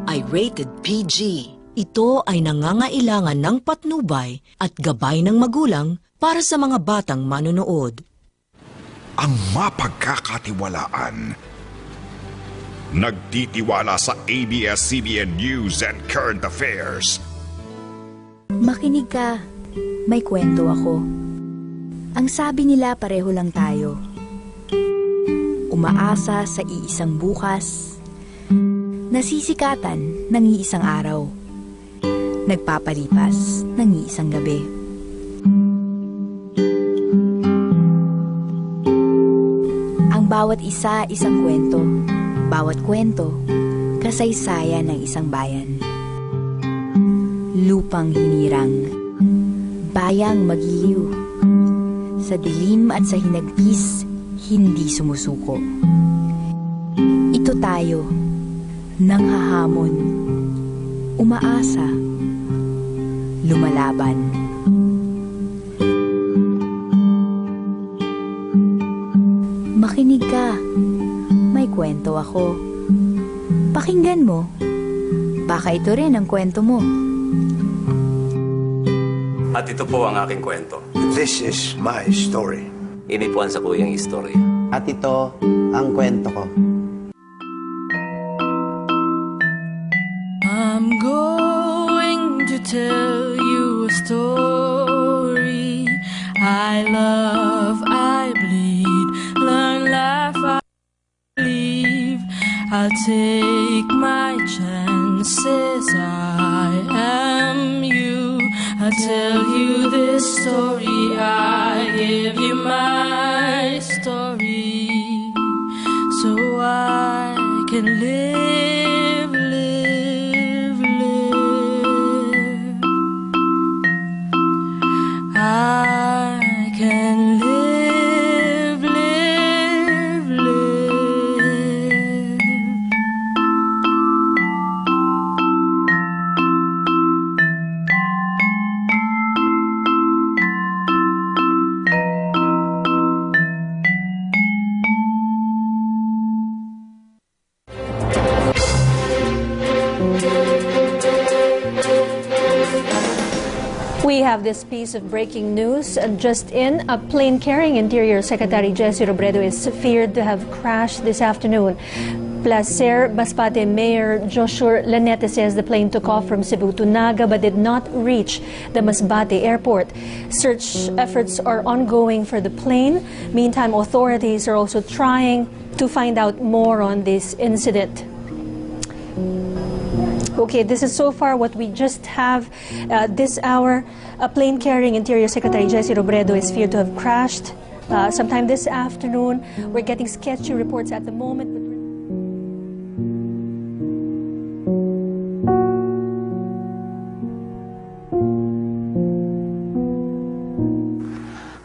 ay rated PG. Ito ay nangangailangan ng patnubay at gabay ng magulang para sa mga batang manonood. Ang mapagkakatiwalaan. Nagtitiwala sa ABS-CBN News and Current Affairs. Makinig ka. May kwento ako. Ang sabi nila pareho lang tayo. Umaasa sa iisang bukas. Nasisikatan ng iisang araw. Nagpapalipas ng iisang gabi. Ang bawat isa isang kwento. Bawat kwento, kasaysayan ng isang bayan. Lupang hinirang. Bayang magiliw. Sa dilim at sa hinagpis, hindi sumusuko. Ito tayo, nanghahamon, umaasa, lumalaban. Makinig ka, may kwento ako. Pakinggan mo, baka ito rin ang kwento mo. At ito po ang aking kwento. This is my story. Inipuan sa kuyang istorya. At ito ang kwento ko. I'm going to tell you a story. I love, I bleed, learn, laugh, I believe. I'll take my chances, I am you. I'll tell you this story, I give you my story, so I can live, live, live. I can live, live, live. We have this piece of breaking news just in. A plane carrying Interior Secretary Jesse Robredo is feared to have crashed this afternoon. Placer Masbate Mayor Joshua Lanete says the plane took off from Cebu to Naga but did not reach the Masbate airport. Search efforts are ongoing for the plane. Meantime, authorities are also trying to find out more on this incident. Okay, this is so far what we just have this hour. A plane carrying Interior Secretary Jesse Robredo is feared to have crashed sometime this afternoon. We're getting sketchy reports at the moment.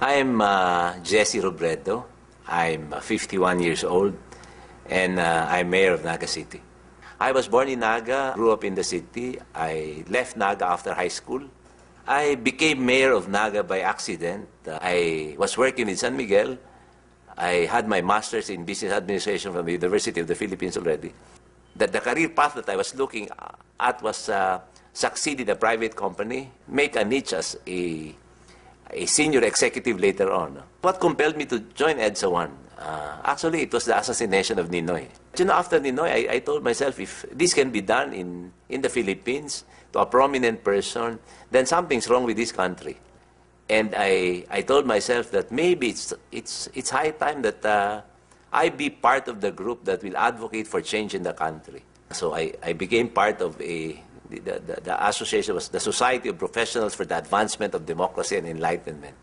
I'm Jesse Robredo. I'm 51 years old, and I'm mayor of Naga City. I was born in Naga, grew up in the city. I left Naga after high school. I became mayor of Naga by accident. I was working in San Miguel. I had my master's in business administration from the University of the Philippines already. The career path that I was looking at was succeed in a private company, make a niche as a senior executive later on. What compelled me to join EDSA 1? Actually, it was the assassination of Ninoy. You know, after Ninoy, I told myself, if this can be done in the Philippines to a prominent person, then something's wrong with this country. And I told myself that maybe it's high time that I be part of the group that will advocate for change in the country. So I became part of the association, was the Society of Professionals for the Advancement of Democracy and Enlightenment.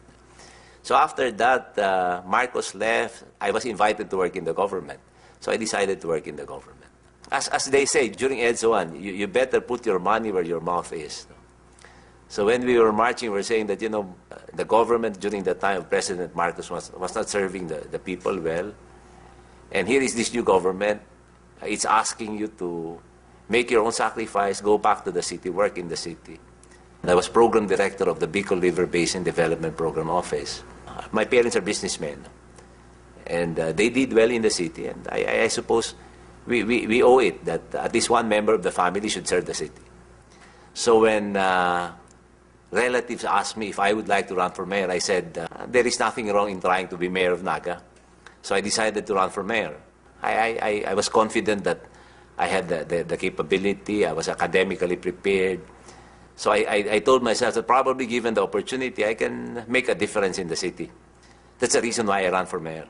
So after that, Marcos left. I was invited to work in the government. So I decided to work in the government. As they say, during EDSA 1, you better put your money where your mouth is. So when we were marching, we were saying that, you know, the government during the time of President Marcos was not serving the people well. And here is this new government. It's asking you to make your own sacrifice, go back to the city, work in the city. I was program director of the Bicol River Basin Development Program Office. My parents are businessmen, and they did well in the city, and I suppose we owe it that at least one member of the family should serve the city. So when relatives asked me if I would like to run for mayor, I said, there is nothing wrong in trying to be mayor of Naga. So I decided to run for mayor. I was confident that I had the capability, I was academically prepared. So I told myself that probably given the opportunity, I can make a difference in the city. That's the reason why I ran for mayor.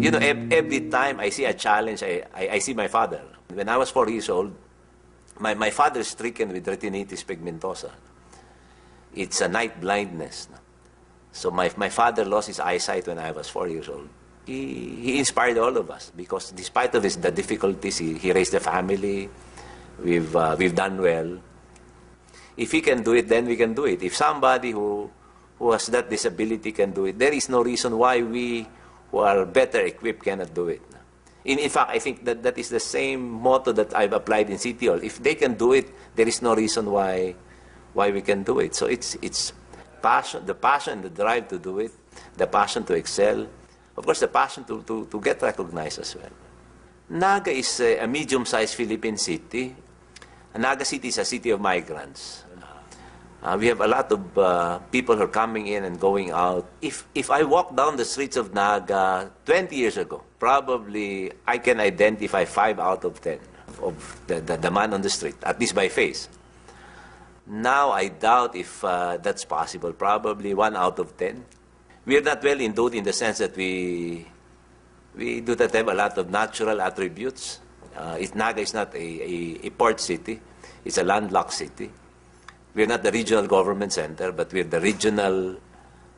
You know, every time I see a challenge, I see my father. When I was 4 years old, my father is stricken with retinitis pigmentosa. It's a night blindness. So my father lost his eyesight when I was 4 years old. He inspired all of us because despite of the difficulties, he raised a family. We've done well. If he can do it, then we can do it. If somebody who has that disability can do it, there is no reason why we who are better equipped cannot do it. In fact, I think that is the same motto that I've applied in City Hall. If they can do it, there is no reason why we can do it. So it's passion, the passion, the drive to do it, the passion to excel, of course, the passion to get recognized as well. Naga is a medium-sized Philippine city. Naga City is a city of migrants. We have a lot of people who are coming in and going out. If I walk down the streets of Naga 20 years ago, probably I can identify 5 out of 10 of the man on the street, at least by face. Now I doubt if that's possible. Probably 1 out of 10. We are not well endowed in the sense that we do not have a lot of natural attributes. Naga is not a port city. It's a landlocked city. We're not the regional government center, but we're the regional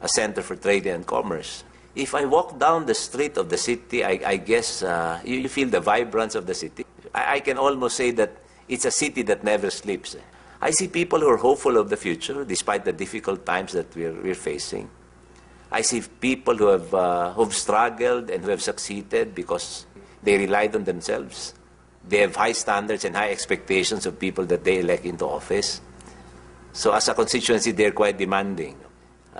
center for trade and commerce. If I walk down the street of the city, I guess you feel the vibrance of the city. I can almost say that it's a city that never sleeps. I see people who are hopeful of the future, despite the difficult times that we're facing. I see people who've struggled and who have succeeded because they relied on themselves. They have high standards and high expectations of people that they elect into office. So as a constituency, they're quite demanding.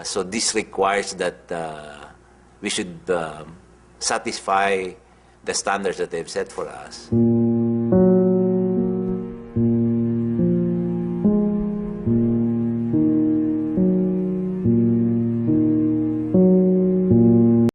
So this requires that we should satisfy the standards that they've set for us.